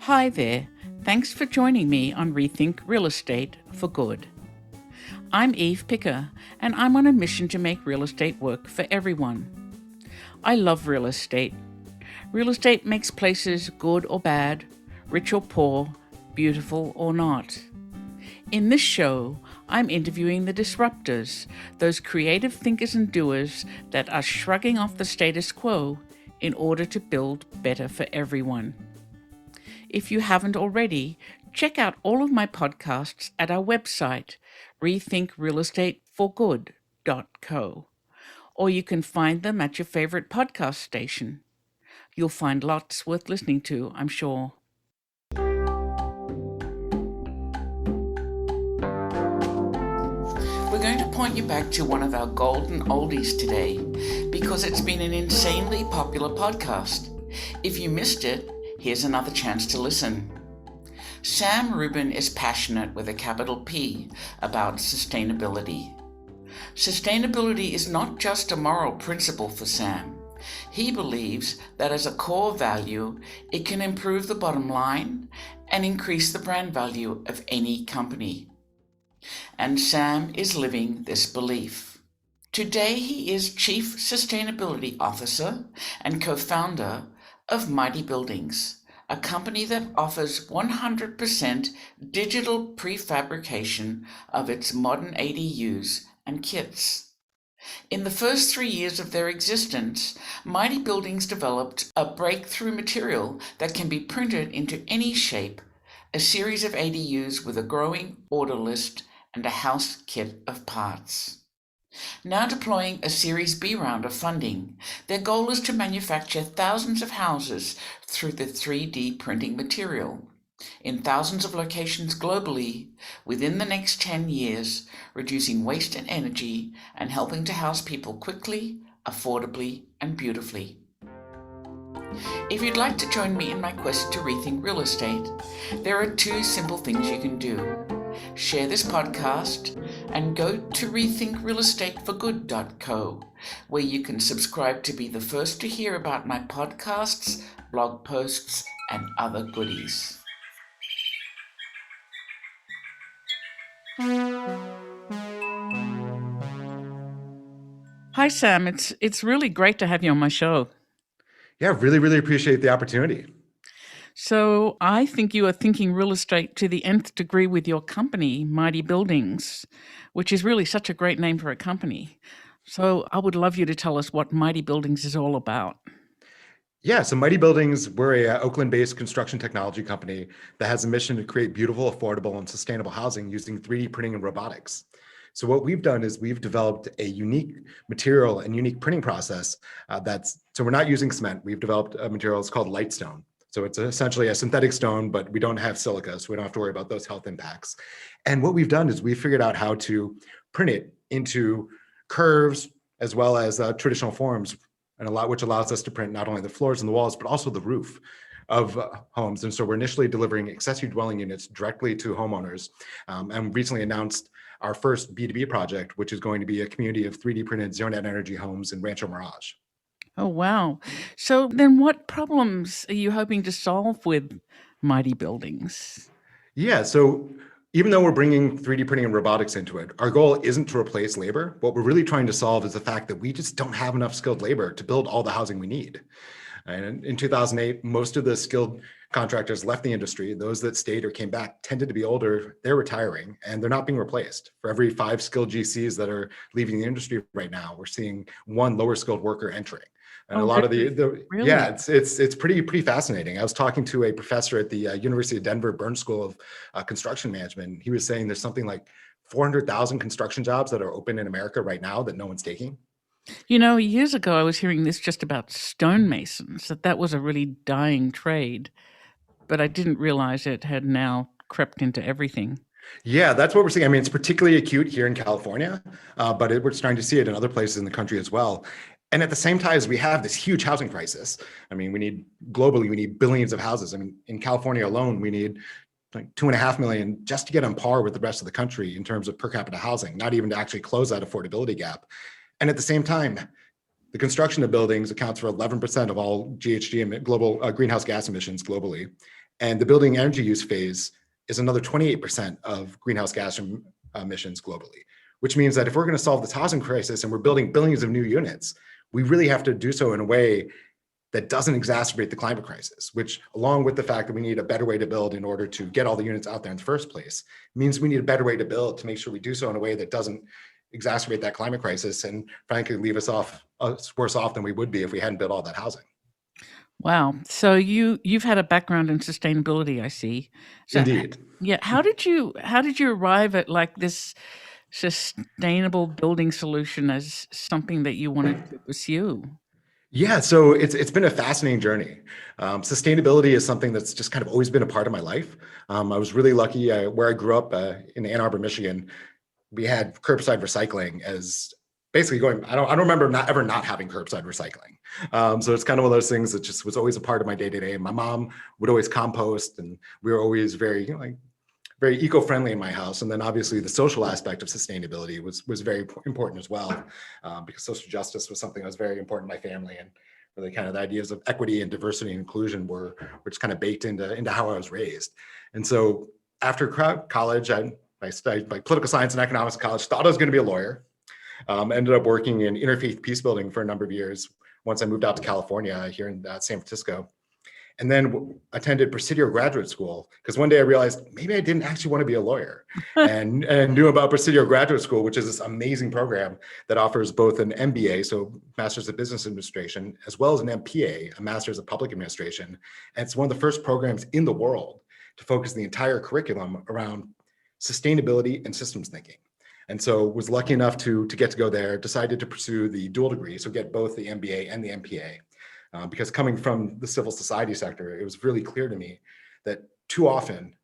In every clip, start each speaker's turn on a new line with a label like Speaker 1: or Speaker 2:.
Speaker 1: Hi there. Thanks for joining me on Rethink Real Estate for Good. I'm Eve Picker, and I'm on a mission to make real estate work for everyone. I love real estate. Real estate makes places good or bad, rich or poor, beautiful or not. In this show, I'm interviewing the disruptors, those creative thinkers and doers that are shrugging off the status quo in order to build better for everyone. If you haven't already, check out all of my podcasts at our website, rethinkrealestateforgood.co, or you can find them at your favorite podcast station. You'll find lots worth listening to, I'm sure. We're going to point you back to one of our golden oldies today because it's been an insanely popular podcast. If you missed it, here's another chance to listen. Sam Ruben is passionate with a capital P about sustainability. Sustainability is not just a moral principle for Sam. He believes that as a core value, it can improve the bottom line and increase the brand value of any company. And Sam is living this belief. Today he is Chief Sustainability Officer and co-founder of Mighty Buildings, a company that offers 100% digital prefabrication of its modern ADUs and kits. In the first 3 years of their existence, Mighty Buildings developed a breakthrough material that can be printed into any shape, a series of ADUs with a growing order list and a house kit of parts. Now deploying a Series B round of funding, their goal is to manufacture thousands of houses through the 3D printing material in thousands of locations globally within the next 10 years, reducing waste and energy and helping to house people quickly, affordably, and beautifully. If you'd like to join me in my quest to rethink real estate, there are 2 simple things you can do. Share this podcast and go to rethinkrealestateforgood.co, where you can subscribe to be the first to hear about my podcasts, blog posts, and other goodies. Hi, Sam. It's really great to have you on my show.
Speaker 2: Yeah, really appreciate the opportunity.
Speaker 1: So I think you are thinking real estate to the nth degree with your company, Mighty Buildings, which is really such a great name for a company. So I would love you to tell us what Mighty Buildings is all about.
Speaker 2: Yeah, so Mighty Buildings, we're a Oakland-based construction technology company that has a mission to create beautiful, affordable, and sustainable housing using 3D printing and robotics. So what we've done is we've developed a unique material and unique printing process so we're not using cement. We've developed a material, it's called lightstone. So it's essentially a synthetic stone, but we don't have silica, so we don't have to worry about those health impacts. And what we've done is we've figured out how to print it into curves as well as traditional forms, which allows us to print not only the floors and the walls, but also the roof of homes. And so we're initially delivering accessory dwelling units directly to homeowners, and recently announced our first B2B project, which is going to be a community of 3D printed zero net energy homes in Rancho Mirage.
Speaker 1: Oh, wow. So then what problems are you hoping to solve with Mighty Buildings?
Speaker 2: Yeah, so even though we're bringing 3D printing and robotics into it, our goal isn't to replace labor. What we're really trying to solve is the fact that we just don't have enough skilled labor to build all the housing we need. And in 2008, most of the skilled contractors left the industry. Those that stayed or came back tended to be older. They're retiring and they're not being replaced. For every 5 skilled GCs that are leaving the industry right now, we're seeing 1 lower skilled worker entering. And a lot of
Speaker 1: really?
Speaker 2: Yeah, it's pretty fascinating. I was talking to a professor at the University of Denver Burns School of Construction Management. He was saying there's something like 400,000 construction jobs that are open in America right now that no one's taking.
Speaker 1: You know, years ago I was hearing this just about stonemasons, that was a really dying trade, but I didn't realize it had now crept into everything.
Speaker 2: Yeah, that's what we're seeing. I mean, it's particularly acute here in California, but we're starting to see it in other places in the country as well. And at the same time, as we have this huge housing crisis, I mean, globally, we need billions of houses. I mean, in California alone, we need like 2.5 million just to get on par with the rest of the country in terms of per capita housing, not even to actually close that affordability gap. And at the same time, the construction of buildings accounts for 11% of all GHG global greenhouse gas emissions globally. And the building energy use phase is another 28% of greenhouse gas emissions globally, which means that if we're going to solve this housing crisis and we're building billions of new units, we really have to do so in a way that doesn't exacerbate the climate crisis, which, along with the fact that we need a better way to build in order to get all the units out there in the first place, means we need a better way to build to make sure we do so in a way that doesn't exacerbate that climate crisis and frankly leave us worse off than we would be if we hadn't built all that housing.
Speaker 1: Wow. So you've had a background in sustainability, I see. So
Speaker 2: Indeed.
Speaker 1: yeah, how did you arrive at like this sustainable building solution as something that you wanted to pursue?
Speaker 2: Yeah, so it's been a fascinating journey. Sustainability is something that's just kind of always been a part of my life. I was really lucky where I grew up in Ann Arbor, Michigan. We had curbside recycling as basically going. I don't remember ever not having curbside recycling. So it's kind of one of those things that just was always a part of my day to day. My mom would always compost, and we were always very very eco-friendly in my house. And then obviously the social aspect of sustainability was very important as well, because social justice was something that was very important in my family, and really kind of the ideas of equity and diversity and inclusion were just kind of baked into how I was raised. And so after college, I studied like political science and economics in college, thought I was going to be a lawyer, ended up working in interfaith peace building for a number of years once I moved out to California here in San Francisco. And then attended Presidio Graduate School because one day I realized maybe I didn't actually want to be a lawyer, and knew about Presidio Graduate School, which is this amazing program that offers both an MBA, so Master's of Business Administration, as well as an MPA, a Master's of Public Administration. And it's one of the first programs in the world to focus the entire curriculum around sustainability and systems thinking. And so was lucky enough to get to go there, decided to pursue the dual degree, so get both the MBA and the MPA. Because coming from the civil society sector, it was really clear to me that too often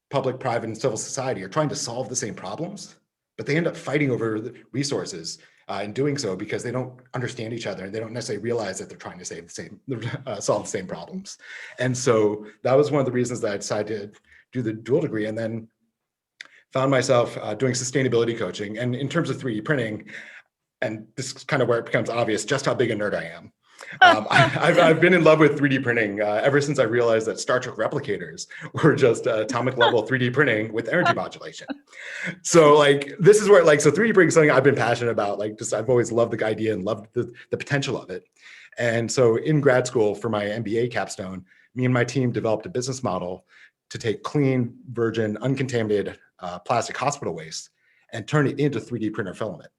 Speaker 2: public, private, and civil society are trying to solve the same problems, but they end up fighting over the resources in doing so because they don't understand each other and they don't necessarily realize that they're trying to solve the same problems. And so that was one of the reasons that I decided to do the dual degree, and then found myself doing sustainability coaching. And in terms of 3D printing, and this is kind of where it becomes obvious just how big a nerd I am. I've been in love with 3D printing ever since I realized that Star Trek replicators were just atomic level 3D printing with energy modulation. So like, this is where so 3D printing is something I've been passionate about. Like just, I've always loved the idea and loved the potential of it. And so in grad school for my MBA capstone, me and my team developed a business model to take clean, virgin, uncontaminated plastic hospital waste and turn it into 3D printer filament.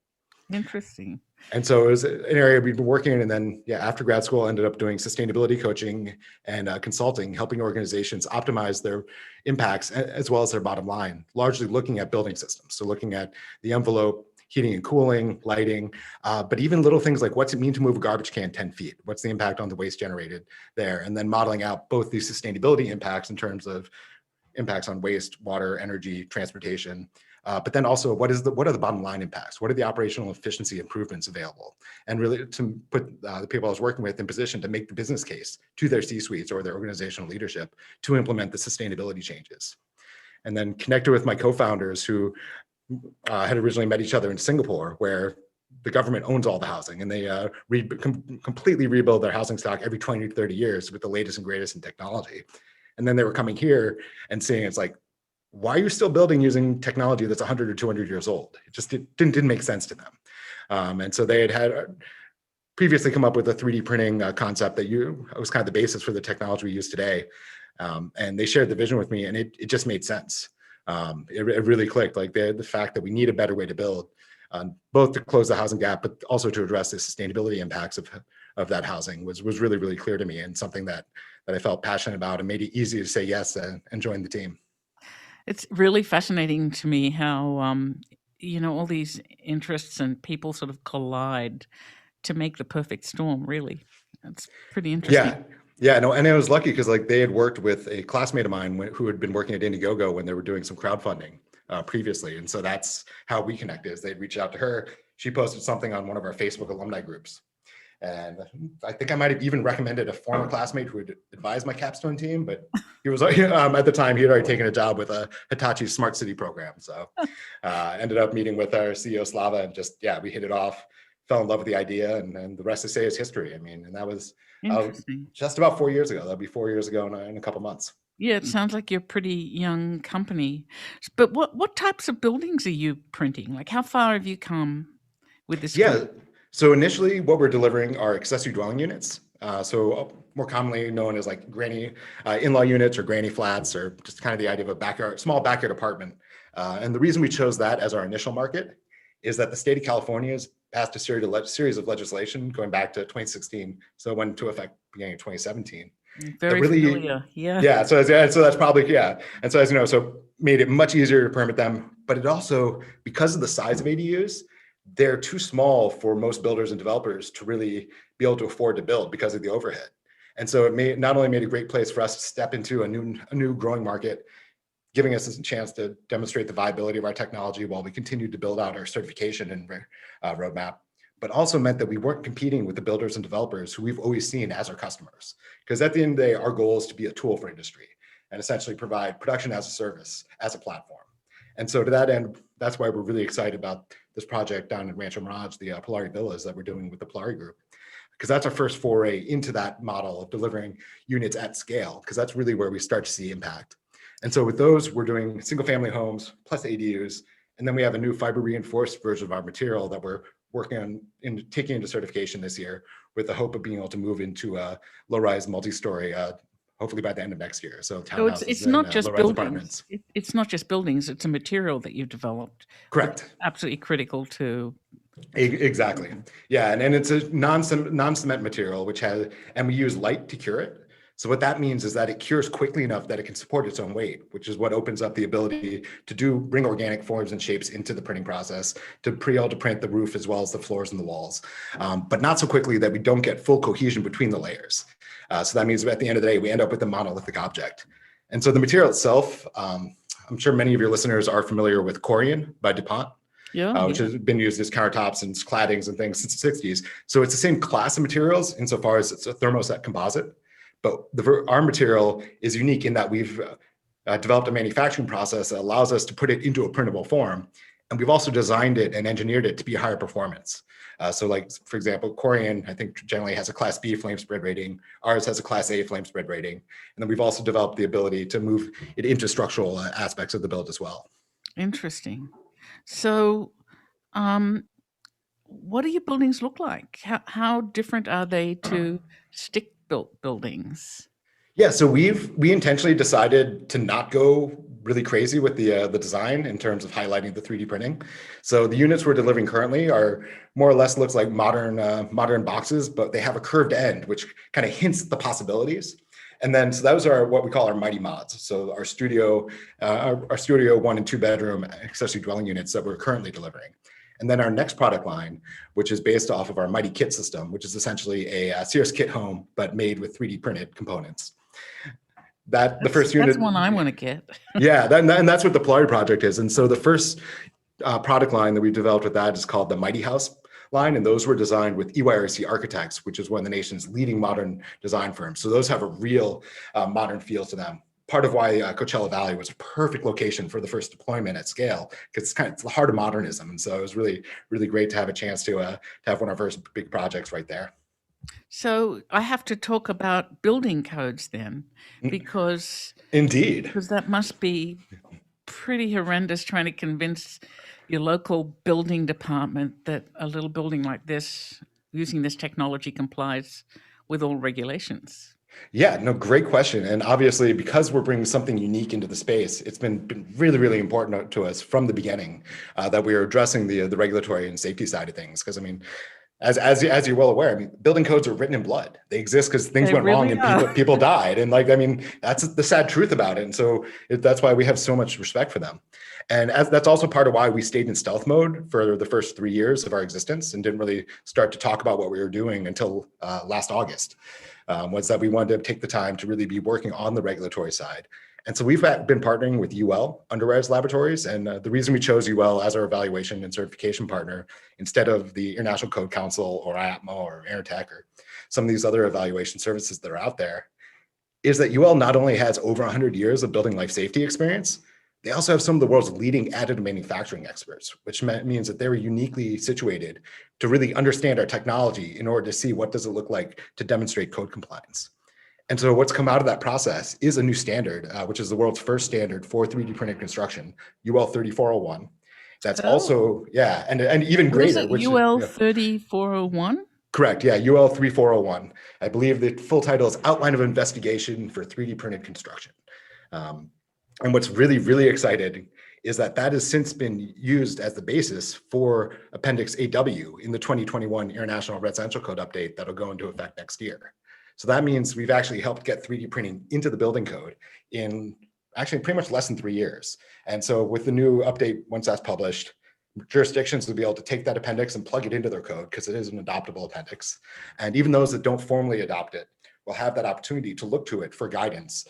Speaker 1: Interesting.
Speaker 2: And so it was an area we've been working in. And then, after grad school, I ended up doing sustainability coaching and consulting, helping organizations optimize their impacts as well as their bottom line, largely looking at building systems. So looking at the envelope, heating and cooling, lighting, but even little things like what's it mean to move a garbage can 10 feet? What's the impact on the waste generated there? And then modeling out both these sustainability impacts in terms of impacts on waste, water, energy, transportation, but then also what are the bottom line impacts? What are the operational efficiency improvements available? And really to put the people I was working with in position to make the business case to their C-suites or their organizational leadership to implement the sustainability changes. And then connected with my co-founders who had originally met each other in Singapore, where the government owns all the housing and they completely rebuild their housing stock every 20 to 30 years with the latest and greatest in technology. And then they were coming here and seeing it's like, why are you still building using technology that's 100 or 200 years old? It just didn't make sense to them. And so they had previously come up with a 3D printing concept that was kind of the basis for the technology we use today. And they shared the vision with me, and it just made sense. It really clicked, like the fact that we need a better way to build, both to close the housing gap, but also to address the sustainability impacts of that housing was really, really clear to me, and something that I felt passionate about and made it easy to say yes and join the team.
Speaker 1: It's really fascinating to me how, all these interests and people sort of collide to make the perfect storm, really. That's pretty interesting.
Speaker 2: Yeah, no, and I was lucky because like they had worked with a classmate of mine who had been working at Indiegogo when they were doing some crowdfunding previously. And so that's how we connected, is they'd reach out to her. She posted something on one of our Facebook alumni groups. And I think I might have even recommended a former classmate who had advised my capstone team, but he was at the time he had already taken a job with a Hitachi's smart city program. So ended up meeting with our CEO Slava, and just we hit it off, fell in love with the idea, and the rest to say is history. I mean, and that was just about 4 years ago. That'll be 4 years ago in a couple months.
Speaker 1: Yeah, it sounds like you're a pretty young company. But what types of buildings are you printing? Like, how far have you come with this
Speaker 2: Yeah.
Speaker 1: tool?
Speaker 2: So initially, what we're delivering are accessory dwelling units. More commonly known as like granny in-law units or granny flats, or just kind of the idea of a small backyard apartment. And the reason we chose that as our initial market is that the state of California has passed a series of legislation going back to 2016. So it went into effect beginning of 2017. That
Speaker 1: Very
Speaker 2: really,
Speaker 1: familiar. Yeah.
Speaker 2: yeah. So that's probably, yeah. And so as you know, so made it much easier to permit them. But it also, because of the size of ADUs, they're too small for most builders and developers to really be able to afford to build because of the overhead. And so it not only made a great place for us to step into a new growing market, giving us a chance to demonstrate the viability of our technology while we continued to build out our certification and roadmap, but also meant that we weren't competing with the builders and developers who we've always seen as our customers. Because at the end of the day, our goal is to be a tool for industry and essentially provide production as a service, as a platform. And so to that end, that's why we're really excited about this project down in Rancho Mirage, the Polari Villas that we're doing with the Polari Group, because that's our first foray into that model of delivering units at scale, because that's really where we start to see impact. And so with those, we're doing single family homes plus ADUs. And then we have a new fiber reinforced version of our material that we're working on taking into certification this year with the hope of being able to move into a low-rise multi-story, hopefully by the end of next year. So
Speaker 1: So it's
Speaker 2: townhouses
Speaker 1: not
Speaker 2: and
Speaker 1: just
Speaker 2: low-rise
Speaker 1: buildings.
Speaker 2: apartments.
Speaker 1: It's not just buildings. It's a material that you've developed, which is
Speaker 2: Correct.
Speaker 1: absolutely critical to.
Speaker 2: Exactly. Yeah, and it's a non-cement material, and we use light to cure it. So what that means is that it cures quickly enough that it can support its own weight, which is what opens up the ability to bring organic forms and shapes into the printing process, to be able to print the roof as well as the floors and the walls, but not so quickly that we don't get full cohesion between the layers. So that means at the end of the day, we end up with a monolithic object. And so the material itself, I'm sure many of your listeners are familiar with Corian by DuPont.
Speaker 1: Yeah,
Speaker 2: Which has been used as countertops and claddings and things since the 60s. So it's the same class of materials insofar as it's a thermoset composite, but our material is unique in that we've developed a manufacturing process that allows us to put it into a printable form. And we've also designed it and engineered it to be higher performance. So like, for example, Corian, I think generally has a Class B flame spread rating. Ours has a Class A flame spread rating. And then we've also developed the ability to move it into structural aspects of the build as well.
Speaker 1: interesting. So, what do your buildings look like? How different are they to stick-built buildings?
Speaker 2: Yeah, so we intentionally decided to not go really crazy with the design in terms of highlighting the 3D printing. So the units we're delivering currently are more or less looks like modern boxes, but they have a curved end, which kind of hints at the possibilities. And then so those are what we call our mighty mods. So our studio 1 and 2 bedroom accessory dwelling units that we're currently delivering. And then our next product line, which is based off of our Mighty Kit system, which is essentially a Sears Kit home, but made with 3D printed components. The first unit.
Speaker 1: That's one I want to get.
Speaker 2: Yeah, and that's what the Polari project is. And so the first product line that we developed with that is called the Mighty House line. And those were designed with EYRC Architects, which is one of the nation's leading modern design firms. So those have a real modern feel to them. Part of why Coachella Valley was a perfect location for the first deployment at scale, because it's the heart of modernism. And so it was really, really great to have a chance to have one of our first big projects right there.
Speaker 1: So I have to talk about building codes then, because
Speaker 2: Indeed.
Speaker 1: that must be pretty horrendous trying to convince your local building department that a little building like this, using this technology, complies with all regulations.
Speaker 2: Yeah, no, great question. And obviously, because we're bringing something unique into the space, it's been really, really important to us from the beginning that we are addressing the regulatory and safety side of things. Because I mean, as you're well aware, I mean, building codes are written in blood. They exist because things went wrong and people died. And like, I mean, that's the sad truth about it. And so that's why we have so much respect for them. And that's also part of why we stayed in stealth mode for the first 3 years of our existence and didn't really start to talk about what we were doing until last August. Was that we wanted to take the time to really be working on the regulatory side. And so we've been partnering with UL Underwriters Laboratories. And the reason we chose UL as our evaluation and certification partner instead of the International Code Council or IAPMO or Aerotech or some of these other evaluation services that are out there is that UL not only has over 100 years of building life safety experience, they also have some of the world's leading additive manufacturing experts, which means that they're uniquely situated to really understand our technology in order to see what does it look like to demonstrate code compliance. And so what's come out of that process is a new standard, which is the world's first standard for 3D printed construction, UL 3401. That's
Speaker 1: Oh,
Speaker 2: also, yeah, and even
Speaker 1: what is
Speaker 2: greater,
Speaker 1: it?
Speaker 2: which,
Speaker 1: UL 3401?
Speaker 2: correct, yeah, UL 3401. I believe the full title is Outline of Investigation for 3D printed construction. Um, and what's really, really exciting is that that has since been used as the basis for Appendix AW in the 2021 International Residential Code update that'll go into effect next year. So that means we've actually helped get 3D printing into the building code in actually pretty much less than 3 years. And so with the new update, once that's published, jurisdictions will be able to take that appendix and plug it into their code because it is an adoptable appendix. And even those that don't formally adopt it will have that opportunity to look to it for guidance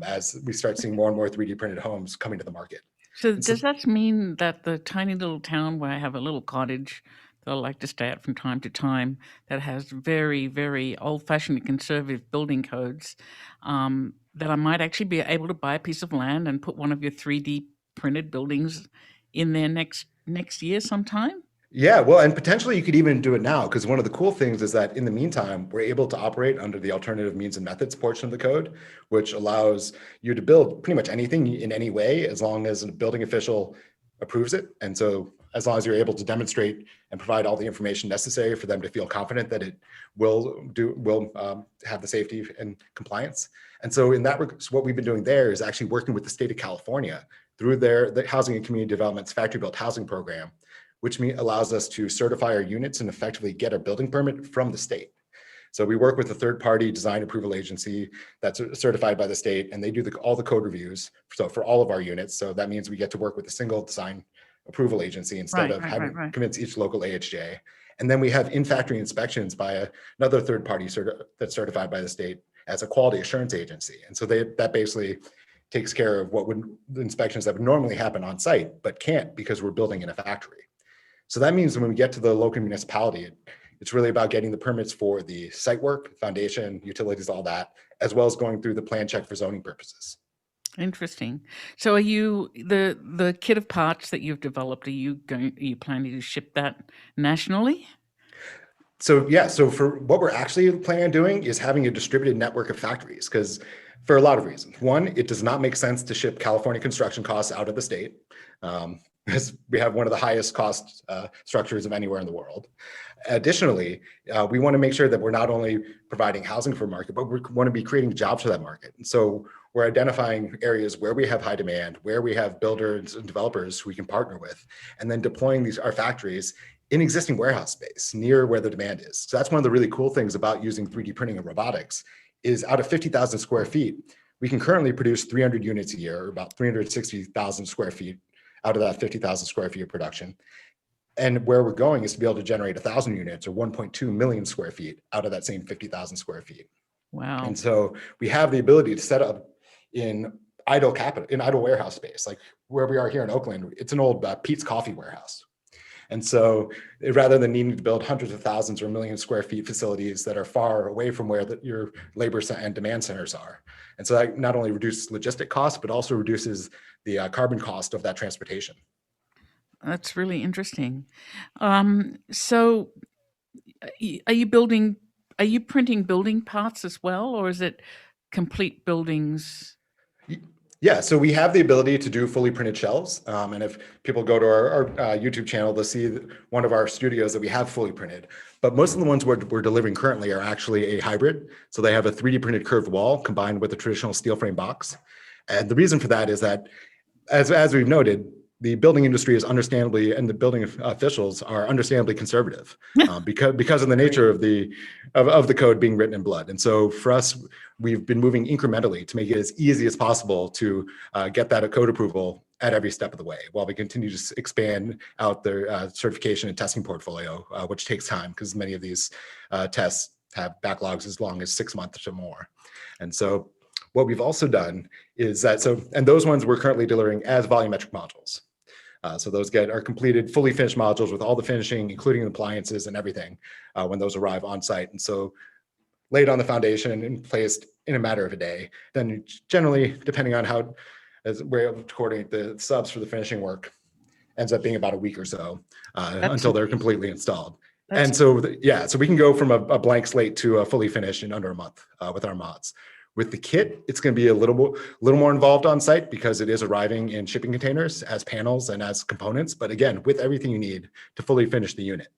Speaker 2: as we start seeing more and more 3D printed homes coming to the market.
Speaker 1: So
Speaker 2: And so,
Speaker 1: does that mean that the tiny little town where I have a little cottage that I like to stay at from time to time that has very, very old-fashioned and conservative building codes, that I might actually be able to buy a piece of land and put one of your 3D printed buildings in there next year sometime?
Speaker 2: yeah, well, and potentially you could even do it now, because one of the cool things is that in the meantime, we're able to operate under the alternative means and methods portion of the code, which allows you to build pretty much anything in any way, as long as a building official approves it. And so as long as you're able to demonstrate and provide all the information necessary for them to feel confident that it will have the safety and compliance. And so in that, so what we've been doing there is actually working with the state of California through the Housing and Community Development's Factory Built Housing Program, which allows us to certify our units and effectively get our building permit from the state. So we work with a third-party design approval agency that's certified by the state, and they do all the code reviews. So for all of our units, so that means we get to work with a single design approval agency instead of having to convince each local AHJ. And then we have in-factory inspections by another third-party that's certified by the state as a quality assurance agency. And so that basically takes care of the inspections that would normally happen on site, but can't because we're building in a factory. So that means when we get to the local municipality, it's really about getting the permits for the site work, foundation, utilities, all that, as well as going through the plan check for zoning purposes.
Speaker 1: Interesting. So are you the kit of parts that you've developed, are you planning to ship that nationally?
Speaker 2: So yeah, so for what we're actually planning on doing is having a distributed network of factories, because for a lot of reasons. One, it does not make sense to ship California construction costs out of the state. Because we have one of the highest cost structures of anywhere in the world. Additionally, we want to make sure that we're not only providing housing for a market, but we want to be creating jobs for that market. And so we're identifying areas where we have high demand, where we have builders and developers who we can partner with, and then deploying our factories in existing warehouse space near where the demand is. So that's one of the really cool things about using 3D printing and robotics is out of 50,000 square feet, we can currently produce 300 units a year, or about 360,000 square feet out of that 50,000 square feet of production. And where we're going is to be able to generate 1,000 units or 1.2 million square feet out of that same 50,000 square feet.
Speaker 1: Wow.
Speaker 2: And so we have the ability to set up in idle warehouse space, like where we are here in Oakland. It's an old Pete's Coffee warehouse. And so rather than needing to build hundreds of thousands or a million square feet facilities that are far away from where your labor and demand centers are. And so that not only reduces logistic costs, but also reduces the carbon cost of that transportation.
Speaker 1: That's really interesting. So are you printing building parts as well, or is it complete buildings?
Speaker 2: Yeah, so we have the ability to do fully printed shells. And if people go to our YouTube channel, they'll see one of our studios that we have fully printed. But most of the ones we're delivering currently are actually a hybrid. So they have a 3D printed curved wall combined with a traditional steel frame box. And the reason for that is that, as we've noted, the building industry is understandably, and the building officials are understandably conservative because of the nature of the code being written in blood. And so for us, we've been moving incrementally to make it as easy as possible to get that code approval at every step of the way, while we continue to expand out their certification and testing portfolio, which takes time because many of these tests have backlogs as long as 6 months or more. And so what we've also done is that, and those ones we're currently delivering as volumetric modules. So those are completed, fully finished modules with all the finishing, including appliances and everything, when those arrive on site. And so laid on the foundation and placed in a matter of a day. Then generally, depending on how as we're able to coordinate the subs for the finishing work, ends up being about a week or so until they're completely installed. And so, so we can go from a blank slate to a fully finished in under a month with our mods. With the kit, it's going to be a little more involved on site because it is arriving in shipping containers as panels and as components. But again, with everything you need to fully finish the unit.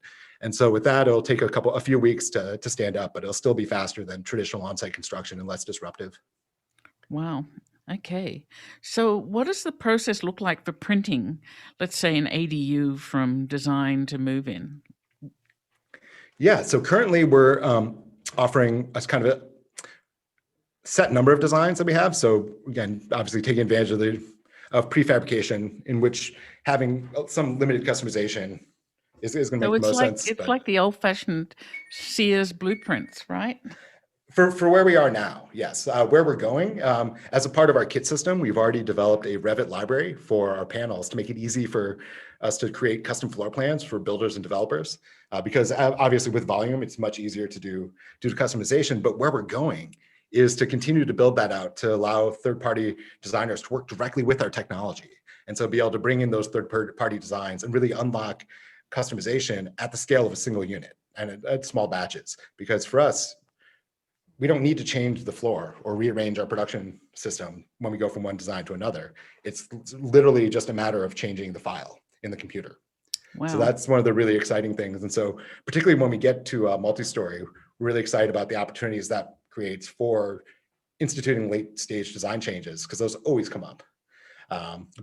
Speaker 2: And so with that, it'll take a few weeks to stand up, but it'll still be faster than traditional on-site construction and less disruptive.
Speaker 1: Wow. Okay. So what does the process look like for printing, let's say an ADU from design to move in?
Speaker 2: Yeah, so currently we're offering us kind of a set number of designs that we have. So again, obviously taking advantage of prefabrication, in which having some limited customization is going to make the most sense.
Speaker 1: It's like the old-fashioned Sears blueprints, right?
Speaker 2: For where we are now, yes. Where we're going, as a part of our kit system, we've already developed a Revit library for our panels to make it easy for us to create custom floor plans for builders and developers. Because obviously with volume, it's much easier to do customization. But where we're going is to continue to build that out to allow third-party designers to work directly with our technology. And so be able to bring in those third-party designs and really unlock customization at the scale of a single unit and at small batches. Because for us, we don't need to change the floor or rearrange our production system when we go from one design to another. It's literally just a matter of changing the file in the computer. Wow. So that's one of the really exciting things. And so particularly when we get to multi-story, we're really excited about the opportunities that creates for instituting late stage design changes, because those always come up,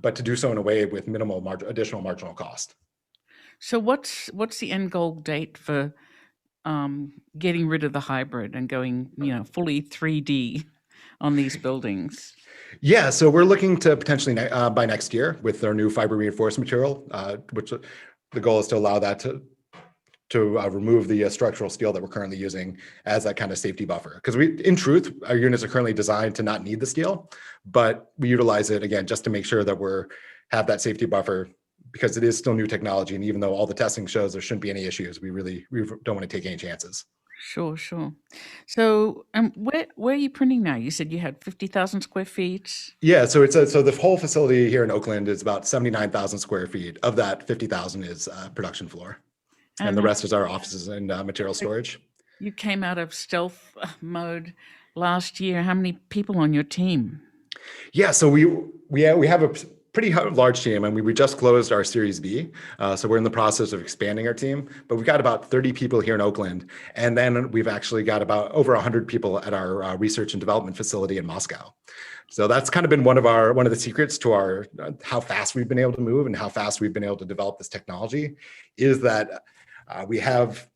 Speaker 2: but to do so in a way with minimal additional marginal cost. So what's the end goal date for getting rid of the hybrid and going, fully 3D on these buildings? Yeah, so we're looking to potentially by next year with our new fiber reinforced material, which the goal is to allow that to remove the structural steel that we're currently using as that kind of safety buffer. Because in truth, our units are currently designed to not need the steel, but we utilize it again just to make sure that have that safety buffer, because it is still new technology. And even though all the testing shows there shouldn't be any issues, we don't want to take any chances. Sure. So where are you printing now? You said you had 50,000 square feet. Yeah, so so the whole facility here in Oakland is about 79,000 square feet. Of that, 50,000 is production floor. And the rest is our offices and material storage. You came out of stealth mode last year. How many people on your team? Yeah, so we have a pretty large team, and we just closed our Series B. So we're in the process of expanding our team, but we've got about 30 people here in Oakland. And then we've actually got about over 100 people at our research and development facility in Moscow. So that's kind of been one of the secrets to how fast we've been able to move and how fast we've been able to develop this technology, is that we have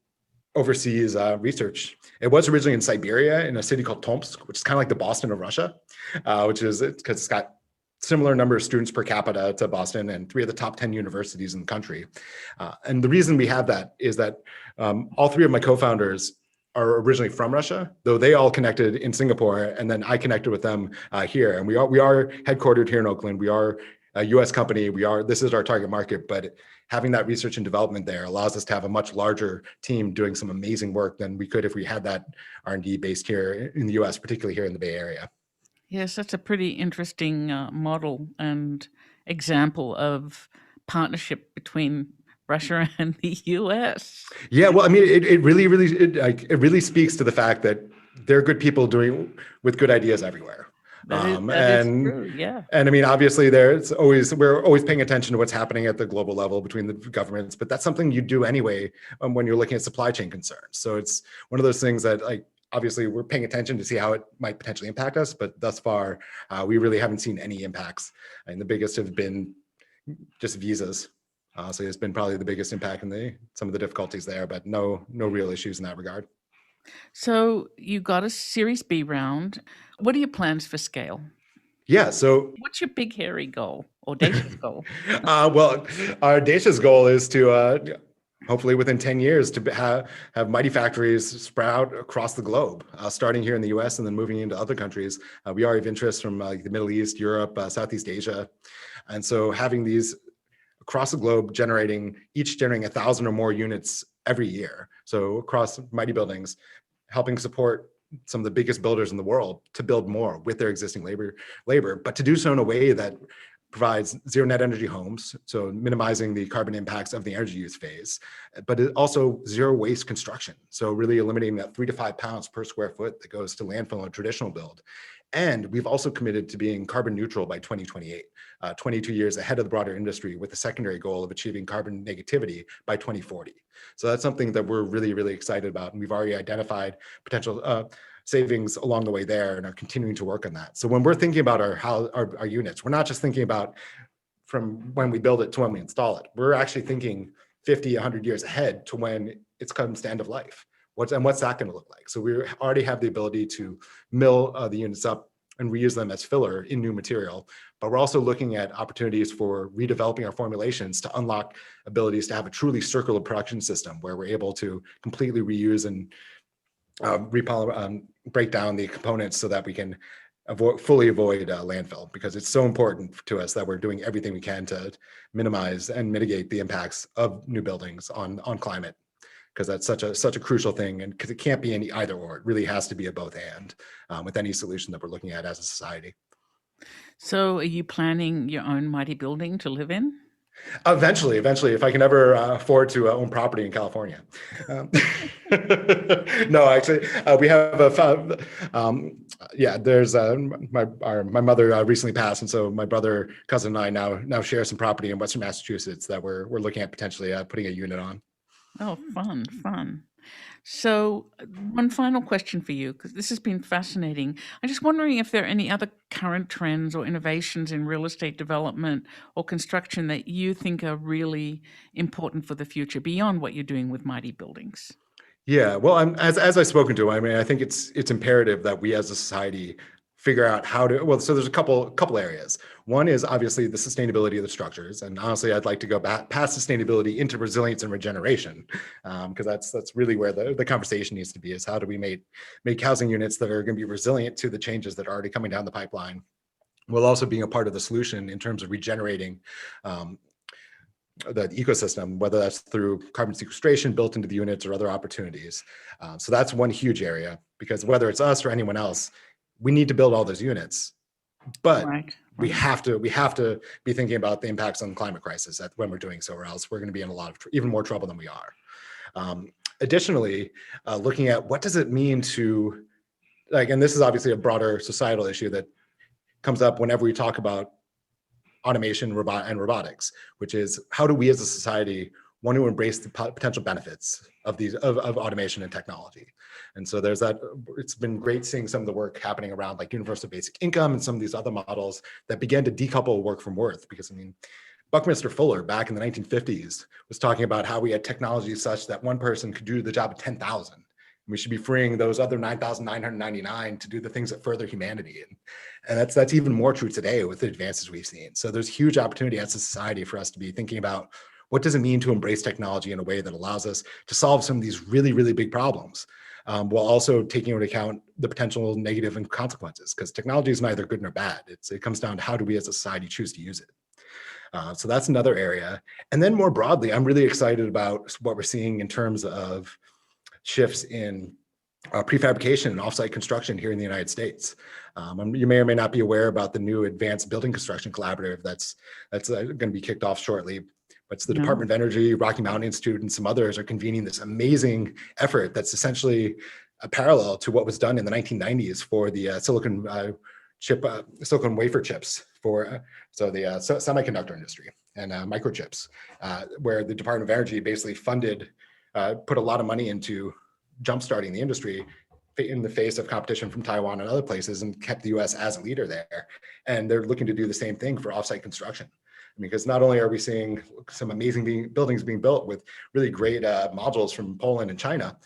Speaker 2: overseas research. It was originally in Siberia in a city called Tomsk, which is kind of like the Boston of Russia, because it's got similar number of students per capita to Boston and 3 of the top 10 universities in the country. And the reason we have that is that all 3 of my co-founders are originally from Russia, though they all connected in Singapore, and then I connected with them here. And we are headquartered here in Oakland. We are a US company. This is our target market, but having that research and development there allows us to have a much larger team doing some amazing work than we could if we had that R&D based here in the US, particularly here in the Bay Area. Yes, that's a pretty interesting model and example of partnership between Russia and the US. Yeah, well, I mean, it really speaks to the fact that there are good people with good ideas everywhere. That is true, yeah. And I mean, obviously we're always paying attention to what's happening at the global level between the governments, but that's something you do anyway when you're looking at supply chain concerns. So it's one of those things that obviously we're paying attention to see how it might potentially impact us, but thus far we really haven't seen any impacts. And the biggest have been just visas. So it's been probably the biggest impact in some of the difficulties there, but no real issues in that regard. So you got a Series B round. What are your plans for scale? Yeah, so what's your big hairy goal, audacious goal? Well, our audacious goal is to hopefully within 10 years to have mighty factories sprout across the globe, starting here in the US and then moving into other countries. We already have interest from the Middle East, Europe, Southeast Asia. And so having these across the globe generating 1,000 or more units every year. So across mighty buildings, helping support some of the biggest builders in the world to build more with their existing labor, but to do so in a way that provides zero net energy homes, so minimizing the carbon impacts of the energy use phase, but it also zero waste construction. So really eliminating that 3 to 5 pounds per square foot that goes to landfill in a traditional build. And we've also committed to being carbon neutral by 2028, 22 years ahead of the broader industry, with the secondary goal of achieving carbon negativity by 2040. So that's something that we're really, really excited about. And we've already identified potential savings along the way there and are continuing to work on that. So when we're thinking about our units, we're not just thinking about from when we build it to when we install it. We're actually thinking 50, 100 years ahead to when it comes to end of life. What's that going to look like? So we already have the ability to mill the units up and reuse them as filler in new material, but we're also looking at opportunities for redeveloping our formulations to unlock abilities to have a truly circular production system where we're able to completely reuse and break down the components so that we can fully avoid landfill, because it's so important to us that we're doing everything we can to minimize and mitigate the impacts of new buildings on climate, because that's such a crucial thing, and because it can't be any either or. It really has to be a both and with any solution that we're looking at as a society.
Speaker 1: So are you planning your own mighty building to live in?
Speaker 2: Eventually, if I can ever afford to own property in California. No, actually, we have there's my mother recently passed, and so my brother, cousin, and I now share some property in Western Massachusetts that we're looking at potentially putting a unit on.
Speaker 1: Oh, fun. So one final question for you, because this has been fascinating. I'm just wondering if there are any other current trends or innovations in real estate development or construction that you think are really important for the future beyond what you're doing with mighty buildings.
Speaker 2: Yeah, well, as I've spoken to, I mean, I think it's imperative that we as a society figure out how to, well, so there's a couple areas. One is obviously the sustainability of the structures. And honestly, I'd like to go back past sustainability into resilience and regeneration, because that's really where the conversation needs to be, is how do we make housing units that are going to be resilient to the changes that are already coming down the pipeline, while also being a part of the solution in terms of regenerating the ecosystem, whether that's through carbon sequestration built into the units or other opportunities. So that's one huge area, because whether it's us or anyone else, we need to build all those units, but we have to be thinking about the impacts on the climate crisis when we're doing so, or else we're going to be in a lot of even more trouble than we are. Additionally, looking at what does it mean to, and this is obviously a broader societal issue that comes up whenever we talk about automation and robotics, which is how do we as a society want to embrace the potential benefits of automation and technology. And so there's that. It's been great seeing some of the work happening around like universal basic income and some of these other models that began to decouple work from worth. Because I mean, Buckminster Fuller back in the 1950s was talking about how we had technology such that one person could do the job of 10,000. We should be freeing those other 9,999 to do the things that further humanity. And that's even more true today with the advances we've seen. So there's huge opportunity as a society for us to be thinking about what does it mean to embrace technology in a way that allows us to solve some of these really, really big problems, while also taking into account the potential negative consequences, because technology is neither good nor bad. It comes down to how do we as a society choose to use it. So that's another area. And then more broadly, I'm really excited about what we're seeing in terms of shifts in prefabrication and offsite construction here in the United States. You may or may not be aware about the new Advanced Building Construction Collaborative that's going to be kicked off shortly. But it's the Department of Energy, Rocky Mountain Institute, and some others are convening this amazing effort that's essentially a parallel to what was done in the 1990s for the silicon wafer chips for the semiconductor industry and microchips, where the Department of Energy basically put a lot of money into jumpstarting the industry in the face of competition from Taiwan and other places, and kept the US as a leader there. And they're looking to do the same thing for offsite construction. Because not only are we seeing some amazing buildings being built with really great modules from Poland and China,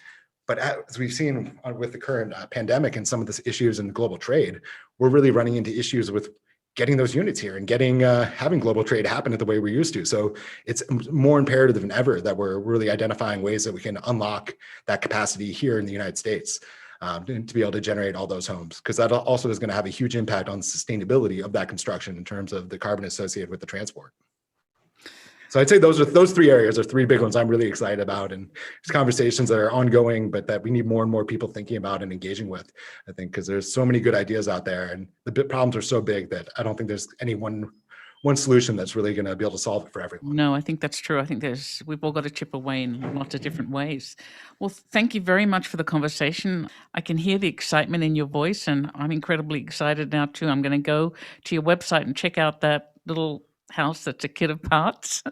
Speaker 2: but as we've seen with the current pandemic and some of the issues in global trade, we're really running into issues with getting those units here and having global trade happen the way we're used to. So it's more imperative than ever that we're really identifying ways that we can unlock that capacity here in the United States to be able to generate all those homes, because that also is going to have a huge impact on the sustainability of that construction in terms of the carbon associated with the transport. So I'd say those three areas are three big ones I'm really excited about, and it's conversations that are ongoing, but that we need more and more people thinking about and engaging with, I think, because there's so many good ideas out there, and the problems are so big that I don't think there's any one one solution that's really going to be able to solve it for everyone.
Speaker 1: No, I think that's true. I think we've all got to chip away in lots of different ways. Well, thank you very much for the conversation. I can hear the excitement in your voice, and I'm incredibly excited now too. I'm going to go to your website and check out that little house that's a kit of parts.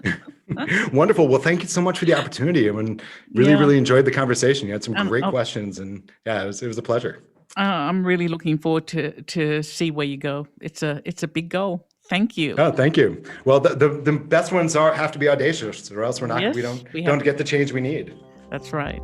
Speaker 2: Wonderful. Well, thank you so much for the opportunity. I mean, really enjoyed the conversation. You had some great questions, and yeah, it was a pleasure.
Speaker 1: I'm really looking forward to see where you go. It's a big goal. Thank you.
Speaker 2: Oh, thank you. Well, the best ones have to be audacious, or else we don't get the change we need.
Speaker 1: That's right.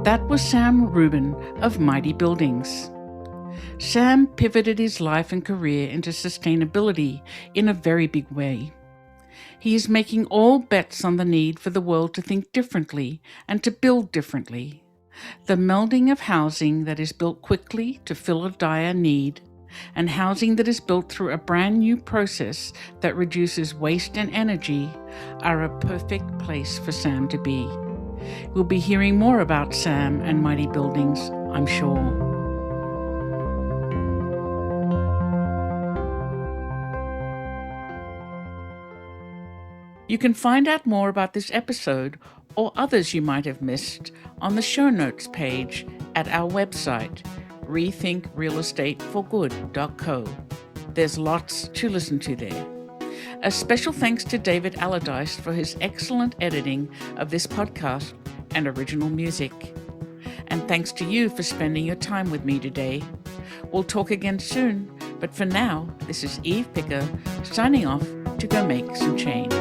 Speaker 1: That was Sam Ruben of Mighty Buildings. Sam pivoted his life and career into sustainability in a very big way. He is making all bets on the need for the world to think differently and to build differently. The melding of housing that is built quickly to fill a dire need, and housing that is built through a brand new process that reduces waste and energy, are a perfect place for Sam to be. We'll be hearing more about Sam and Mighty Buildings, I'm sure. You can find out more about this episode or others you might have missed on the show notes page at our website, rethinkrealestateforgood.co. There's lots to listen to there. A special thanks to David Allardyce for his excellent editing of this podcast and original music. And thanks to you for spending your time with me today. We'll talk again soon, but for now, this is Eve Picker signing off to go make some change.